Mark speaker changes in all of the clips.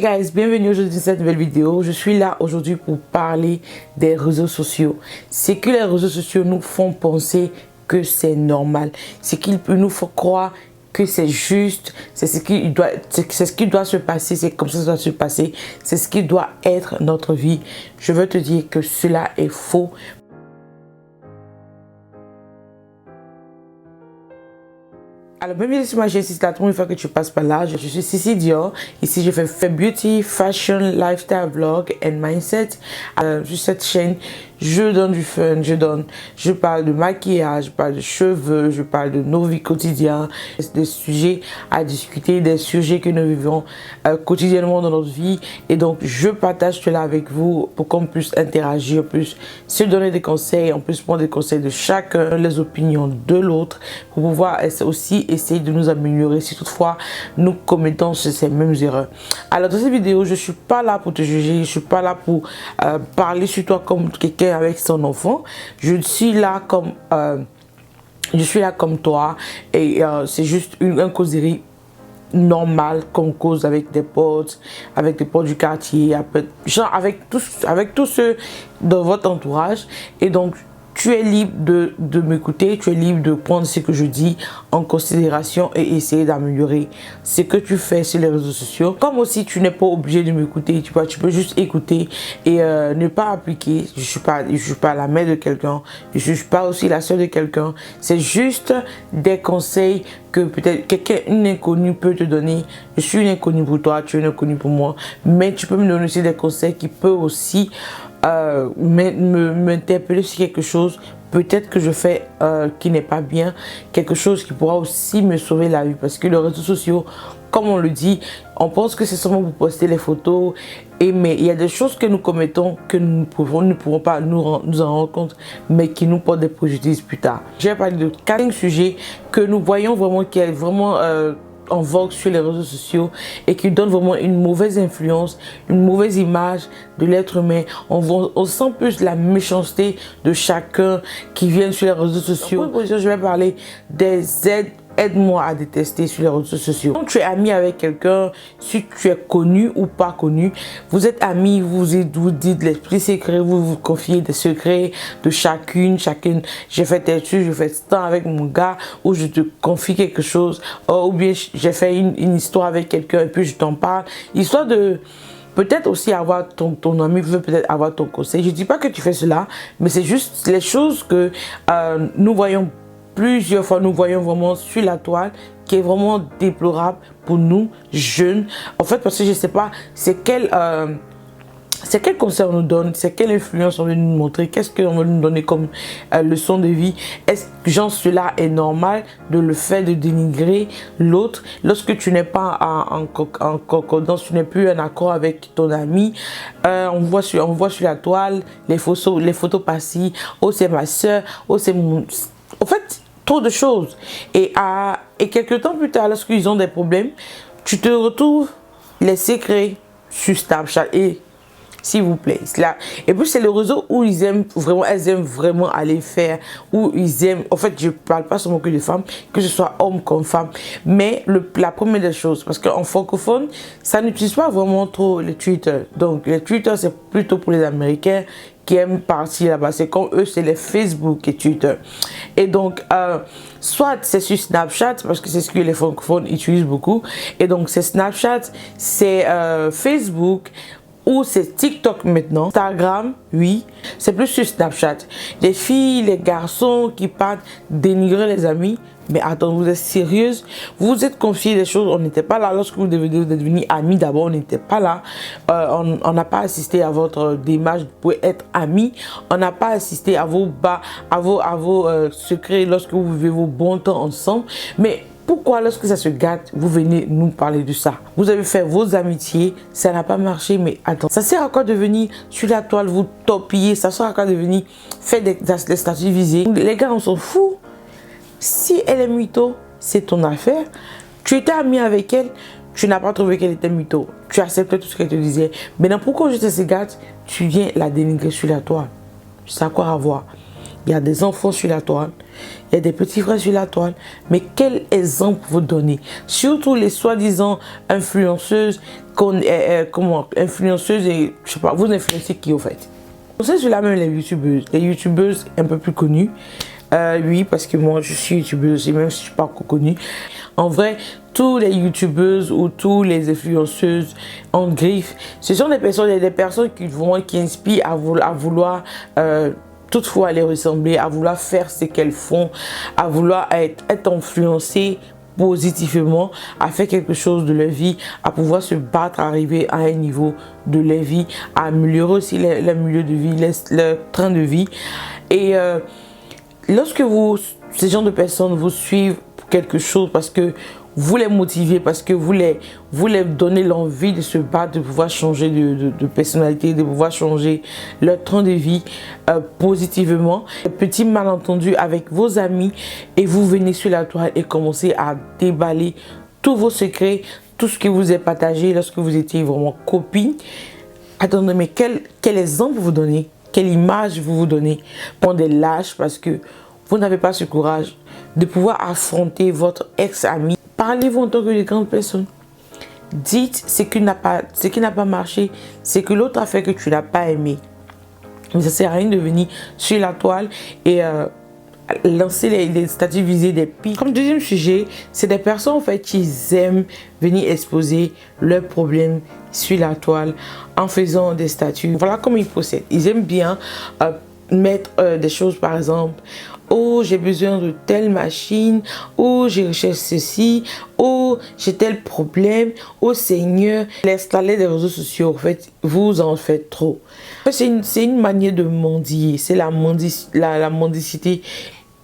Speaker 1: Hey guys, bienvenue aujourd'hui dans cette nouvelle vidéo. Je suis là aujourd'hui pour parler des réseaux sociaux. C'est que les réseaux sociaux nous font penser que c'est normal. C'est qu'ils nous font croire que c'est juste, c'est ce qui doit se passer, c'est comme ça que ça doit se passer, c'est ce qui doit être notre vie. Je veux te dire que cela est faux. Alors, bienvenue sur ma chaîne, c'est la première fois que tu passes par là. Je suis Sissi Dior. Ici, je fais beauty, fashion, lifestyle, vlog and mindset. Sur cette chaîne, je donne du fun, je parle de maquillage, je parle de cheveux, je parle de nos vies quotidiennes, des sujets à discuter, des sujets que nous vivons quotidiennement dans notre vie. Et donc, je partage cela avec vous pour qu'on puisse interagir, puisse se donner des conseils, on puisse prendre des conseils de chacun, les opinions de l'autre, pour pouvoir aussi essayer de nous améliorer si toutefois nous commettons ces mêmes erreurs. Alors, dans cette vidéo, je ne suis pas là pour te juger, je ne suis pas là pour parler sur toi comme quelqu'un avec son enfant. Je suis là comme toi et c'est juste un causerie normal qu'on cause avec des potes du quartier, genre avec tous ceux dans votre entourage. Et donc tu es libre de m'écouter, tu es libre de prendre ce que je dis en considération et essayer d'améliorer ce que tu fais sur les réseaux sociaux. Comme aussi, tu n'es pas obligé de m'écouter, tu peux juste écouter et ne pas appliquer. Je suis pas la mère de quelqu'un, je suis pas aussi la soeur de quelqu'un. C'est juste des conseils que peut-être quelqu'un, une inconnue peut te donner. Je suis une inconnue pour toi, tu es une inconnue pour moi, mais tu peux me donner aussi des conseils qui peuvent aussi m'interpeller sur quelque chose peut-être que je fais qui n'est pas bien, quelque chose qui pourra aussi me sauver la vie, parce que les réseaux sociaux, comme on le dit, on pense que c'est seulement pour poster les photos, mais il y a des choses que nous commettons que nous ne pourrons pas nous en rendre compte, mais qui nous portent des préjudices plus tard. Je vais parler de 4 sujets que nous voyons vraiment, qui est vraiment en vogue sur les réseaux sociaux et qui donne vraiment une mauvaise influence, une mauvaise image de l'être humain. On sent plus la méchanceté de chacun qui vient sur les réseaux sociaux. Pour je vais parler des aide-moi à détester sur les réseaux sociaux. Quand tu es ami avec quelqu'un, si tu es connu ou pas connu, vous êtes amis, vous dites l'esprit secret, vous vous confiez des secrets de chacune. J'ai fait tel truc, je fais ça avec mon gars, ou je te confie quelque chose, ou bien j'ai fait une histoire avec quelqu'un et puis je t'en parle. Histoire de peut-être aussi avoir ton ami veut peut-être avoir ton conseil. Je ne dis pas que tu fais cela, mais c'est juste les choses que nous voyons plusieurs fois, nous voyons vraiment sur la toile, qui est vraiment déplorable pour nous jeunes. En fait, parce que je ne sais pas c'est quel conseil on nous donne, c'est quelle influence on veut nous montrer, qu'est-ce qu'on veut nous donner comme leçon de vie. Est-ce que genre cela est normal de le faire, de dénigrer l'autre lorsque tu n'es pas en concordance, tu n'es plus en accord avec ton ami. On voit sur la toile les photos passées, oh c'est ma soeur, oh c'est mon... En fait, trop de choses. Et quelques temps plus tard, lorsqu'ils ont des problèmes, tu te retrouves les secrets sur Snapchat. Et s'il vous plaît, et puis c'est le réseau où elles aiment vraiment aller faire, où ils aiment, en fait je parle pas seulement que de femmes, que ce soit hommes comme femmes, mais la première des choses, parce qu'en francophone, ça n'utilise pas vraiment trop le Twitter. Donc le Twitter c'est plutôt pour les Américains qui aiment partir là-bas, c'est comme eux, c'est les Facebook et Twitter. Et donc, soit c'est sur Snapchat, parce que c'est ce que les francophones utilisent beaucoup, et donc c'est Snapchat, c'est Facebook, ou c'est TikTok maintenant, Instagram, oui, c'est plus sur Snapchat. Les filles, les garçons qui partent dénigrer les amis. Mais attends, vous êtes sérieuse? Vous vous êtes confié des choses, on n'était pas là. Lorsque vous êtes devenus amis d'abord, on n'était pas là. On n'a pas assisté à votre démarche pour être amis. On n'a pas assisté à vos secrets lorsque vous vivez vos bons temps ensemble. Mais pourquoi lorsque ça se gâte, vous venez nous parler de ça? Vous avez fait vos amitiés, ça n'a pas marché, mais attends, ça sert à quoi de venir sur la toile, vous torpiller? Ça sert à quoi de venir faire des statuts visés? Les gars, on s'en fout. Si elle est mytho, c'est ton affaire. Tu étais ami avec elle, tu n'as pas trouvé qu'elle était mytho. Tu acceptais tout ce qu'elle te disait. Maintenant, pourquoi je te gâte, tu viens la dénigrer sur la toile? Ça a quoi à voir? il y a des enfants sur la toile, il y a des petits frères sur la toile, mais quel exemple vous donnez? Surtout les soi-disant influenceuses, influenceuses et je sais pas, vous influencez qui au fait? On sait cela même les youtubeuses un peu plus connues. Oui, parce que moi je suis youtubeuse et même si je ne suis pas encore connue. En vrai, tous les youtubeuses ou tous les influenceuses en griffe, ce sont des personnes qui inspirent à vouloir toutefois les ressembler, à vouloir faire ce qu'elles font, à vouloir être influencées positivement, à faire quelque chose de leur vie, à pouvoir se battre, à arriver à un niveau de leur vie, à améliorer aussi le milieu de vie, leur train de vie. Et lorsque ces gens de personnes vous suivent pour quelque chose parce que vous les motivez, parce que vous les donnez l'envie de se battre, de pouvoir changer de personnalité, de pouvoir changer leur train de vie positivement. Petit malentendu avec vos amis et vous venez sur la toile et commencez à déballer tous vos secrets, tout ce que vous avez partagé lorsque vous étiez vraiment copine. Attendez, mais quel exemple vous donnez? Quelle image vous donnez pour des lâches parce que vous n'avez pas ce courage de pouvoir affronter votre ex-ami? Parlez-vous en tant que de grandes personnes. Dites ce qui n'a pas marché, ce que l'autre a fait que tu n'as pas aimé. Mais ça ne sert à rien de venir sur la toile et lancer les statuts visés des pires. Comme deuxième sujet, c'est des personnes en fait qui aiment venir exposer leurs problèmes sur la toile en faisant des statuts. Voilà comment ils procèdent. Ils aiment bien mettre des choses, par exemple, oh j'ai besoin de telle machine, oh j'ai recherché ceci, oh j'ai tel problème, oh Seigneur. L'installer des réseaux sociaux, en fait, vous en faites trop. C'est une manière de mendier, c'est la mendicité.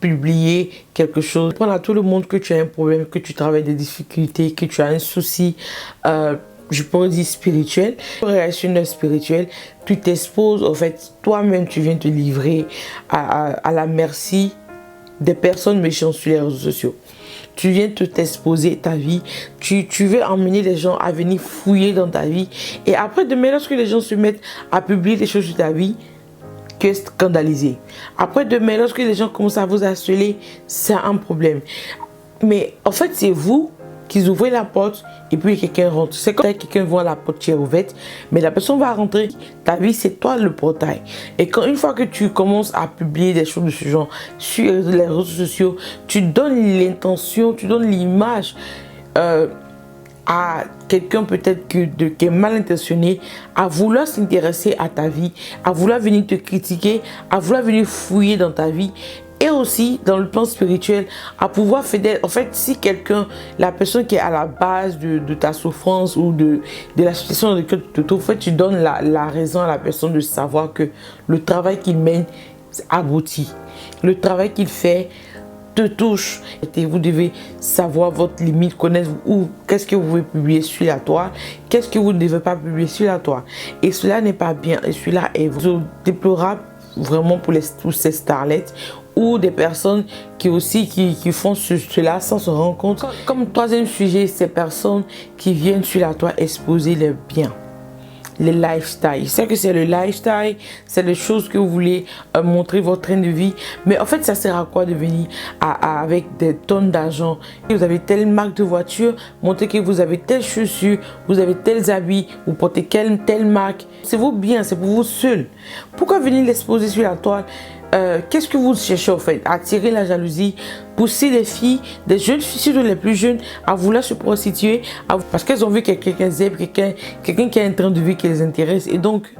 Speaker 1: Publier quelque chose, prendre à tout le monde que tu as un problème, que tu travailles des difficultés, que tu as un souci, je pourrais dire spirituel, relationnel spirituel, tu t'exposes, en fait, toi-même tu viens te livrer à la merci des personnes méchantes sur les réseaux sociaux. Tu viens t'exposer ta vie, tu veux emmener les gens à venir fouiller dans ta vie et après demain lorsque les gens se mettent à publier des choses sur ta vie, que scandalisé. Après demain, lorsque les gens commencent à vous harceler, c'est un problème. Mais en fait, c'est vous qui ouvrez la porte et puis quelqu'un rentre. C'est comme quelqu'un voit la porte qui est ouverte, mais la personne va rentrer. Ta vie, c'est toi le portail. Et quand une fois que tu commences à publier des choses de ce genre sur les réseaux sociaux, tu donnes l'intention, tu donnes l'image à quelqu'un peut-être qui est mal intentionné, à vouloir s'intéresser à ta vie, à vouloir venir te critiquer, à vouloir venir fouiller dans ta vie. Et aussi dans le plan spirituel, à pouvoir faire en fait, si quelqu'un, la personne qui est à la base de ta souffrance ou de la situation dans laquelle tu te trouves, en fait, tu donnes la raison à la personne de savoir que le travail qu'il mène aboutit. Le travail qu'il fait te touche. Et vous devez savoir votre limite, connaître où, qu'est-ce que vous pouvez publier sur la toile, qu'est-ce que vous ne devez pas publier sur la toile. Et cela n'est pas bien. Et cela est déplorable vraiment pour ces starlets ou des personnes qui font cela sans se rendre compte. Comme troisième sujet, ces personnes qui viennent sur la toile exposer leurs biens. Les lifestyles. Je sais que c'est le lifestyle, c'est les choses que vous voulez montrer votre train de vie. Mais en fait, ça sert à quoi de venir avec des tonnes d'argent? Vous avez telle marque de voiture, montrer que vous avez telle chaussure, vous avez tels habits, vous portez telle marque. C'est vos biens, c'est pour vous seul. Pourquoi venir l'exposer sur la toile? Qu'est-ce que vous cherchez en fait? Attirer la jalousie, pousser les filles, des jeunes filles, surtout les plus jeunes, à vouloir se prostituer parce qu'elles ont vu quelqu'un zèbre, quelqu'un qui a un train de vie qui les intéresse. Et donc,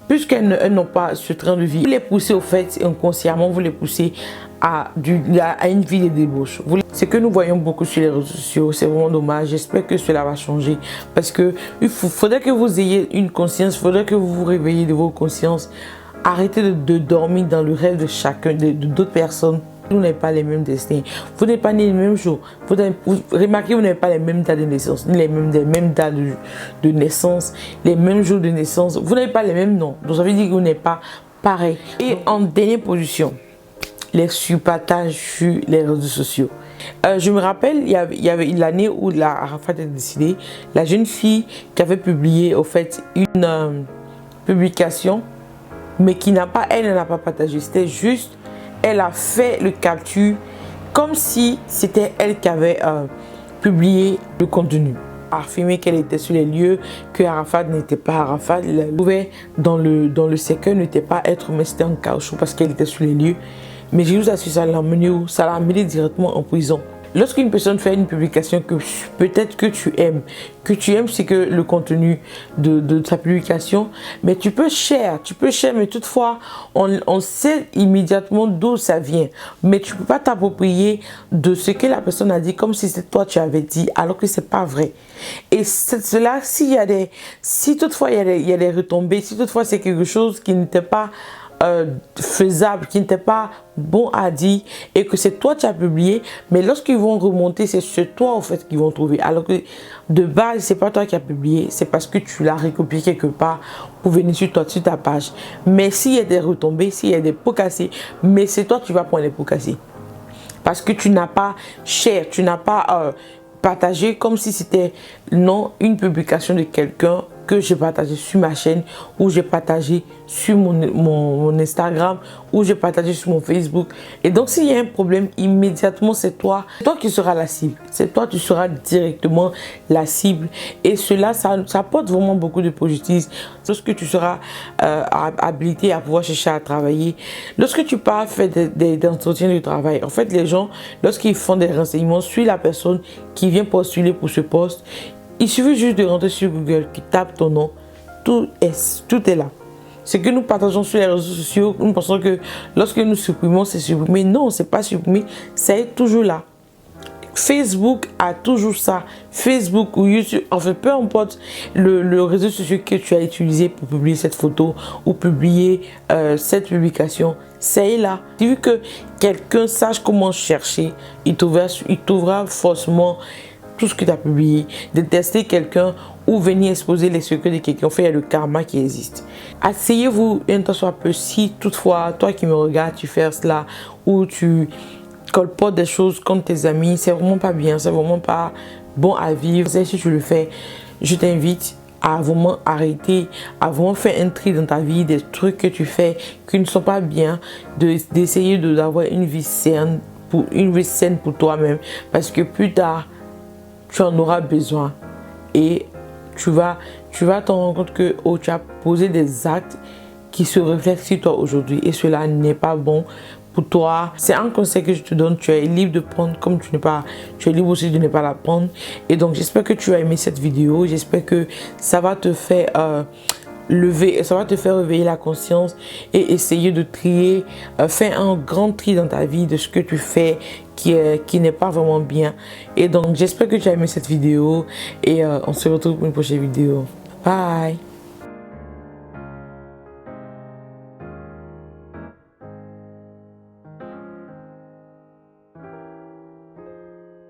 Speaker 1: puisqu'elles n'ont pas ce train de vie, vous les poussez au fait inconsciemment, vous les poussez à une vie de débauche. Ce que nous voyons beaucoup sur les réseaux sociaux, c'est vraiment dommage. J'espère que cela va changer parce que il faudrait que vous ayez une conscience, il faudrait que vous vous réveillez de vos consciences. Arrêtez de dormir dans le rêve de chacun, d'autres personnes. Vous n'avez pas les mêmes destins. Vous n'êtes pas nés le même jour. Remarquez, vous n'avez pas les mêmes dates de naissance, ni les mêmes dates de naissance, les mêmes jours de naissance. Vous n'avez pas les mêmes noms. Donc ça veut dire que vous n'êtes pas pareil. Et en dernière position, les surpartages sur les réseaux sociaux. Je me rappelle, il y avait l'année où la Arafat a décidé, la jeune fille qui avait publié au fait une publication, mais elle n'a pas partagé. C'était juste elle a fait le capture comme si c'était elle qui avait publié le contenu. Affirmer qu'elle était sur les lieux, que Arafat n'était pas Arafat. Elle pouvait dans le cercueil n'était pas être, mais c'était en caoutchouc parce qu'elle était sur les lieux. Mais je vous assure, ça l'a amené où? Ça l'a amené directement en prison. Lorsqu'une personne fait une publication que peut-être que tu aimes c'est que le contenu de sa publication, mais tu peux share, mais toutefois, on sait immédiatement d'où ça vient. Mais tu ne peux pas t'approprier de ce que la personne a dit comme si c'était toi tu avais dit, alors que c'est pas vrai. Et cela, si toutefois il y a des retombées, si toutefois c'est quelque chose qui n'était pas faisable, qui n'était pas bon à dire et que c'est toi qui as publié, mais lorsqu'ils vont remonter, c'est toi en fait qu'ils vont trouver, alors que de base c'est pas toi qui as publié, c'est parce que tu l'as recopié quelque part pour venir sur toi, sur ta page. Mais s'il y a des retombées, s'il y a des pots cassés, mais c'est toi qui vas prendre les pots cassés parce que tu n'as pas share, tu n'as pas partagé comme si c'était non une publication de quelqu'un que j'ai partagé sur ma chaîne, ou j'ai partagé sur mon Instagram, ou j'ai partagé sur mon Facebook. Et donc s'il y a un problème, immédiatement c'est toi qui seras la cible. C'est toi, tu seras directement la cible. Et cela, ça apporte vraiment beaucoup de positif. Lorsque tu seras habilité à pouvoir chercher à travailler, lorsque tu pars faire des entretiens de travail, en fait les gens, lorsqu'ils font des renseignements sur la personne qui vient postuler pour ce poste, il suffit juste de rentrer sur Google, qui tape ton nom, tout est là. Ce que nous partageons sur les réseaux sociaux, nous pensons que lorsque nous supprimons, c'est supprimé. Non, c'est pas supprimé, ça est toujours là. Facebook a toujours ça. Facebook ou YouTube, en fait, peu importe le réseau social que tu as utilisé pour publier cette photo ou publier cette publication, c'est là. Tu veux que quelqu'un sache comment chercher, il trouvera forcément tout ce que tu as publié, de tester quelqu'un ou venir exposer les secrets de quelqu'un. En fait, il y a le karma qui existe. Asseyez-vous un temps soit peu, si toutefois, toi qui me regardes, tu fais cela ou tu colportes des choses contre tes amis, c'est vraiment pas bien, c'est vraiment pas bon à vivre. Si tu le fais, je t'invite à vraiment arrêter, à vraiment faire un tri dans ta vie, des trucs que tu fais qui ne sont pas bien, d'essayer d'avoir une vie saine pour toi-même, parce que plus tard, tu en auras besoin et tu vas te rendre compte que tu as posé des actes qui se reflètent sur toi aujourd'hui et cela n'est pas bon pour toi. C'est un conseil que je te donne, tu es libre de prendre comme tu es libre aussi de ne pas la prendre. Et donc j'espère que tu as aimé cette vidéo, j'espère que ça va te faire réveiller la conscience et essayer de trier, faire un grand tri dans ta vie de ce que tu fais qui n'est pas vraiment bien. Et donc j'espère que tu as aimé cette vidéo et on se retrouve pour une prochaine vidéo. Bye.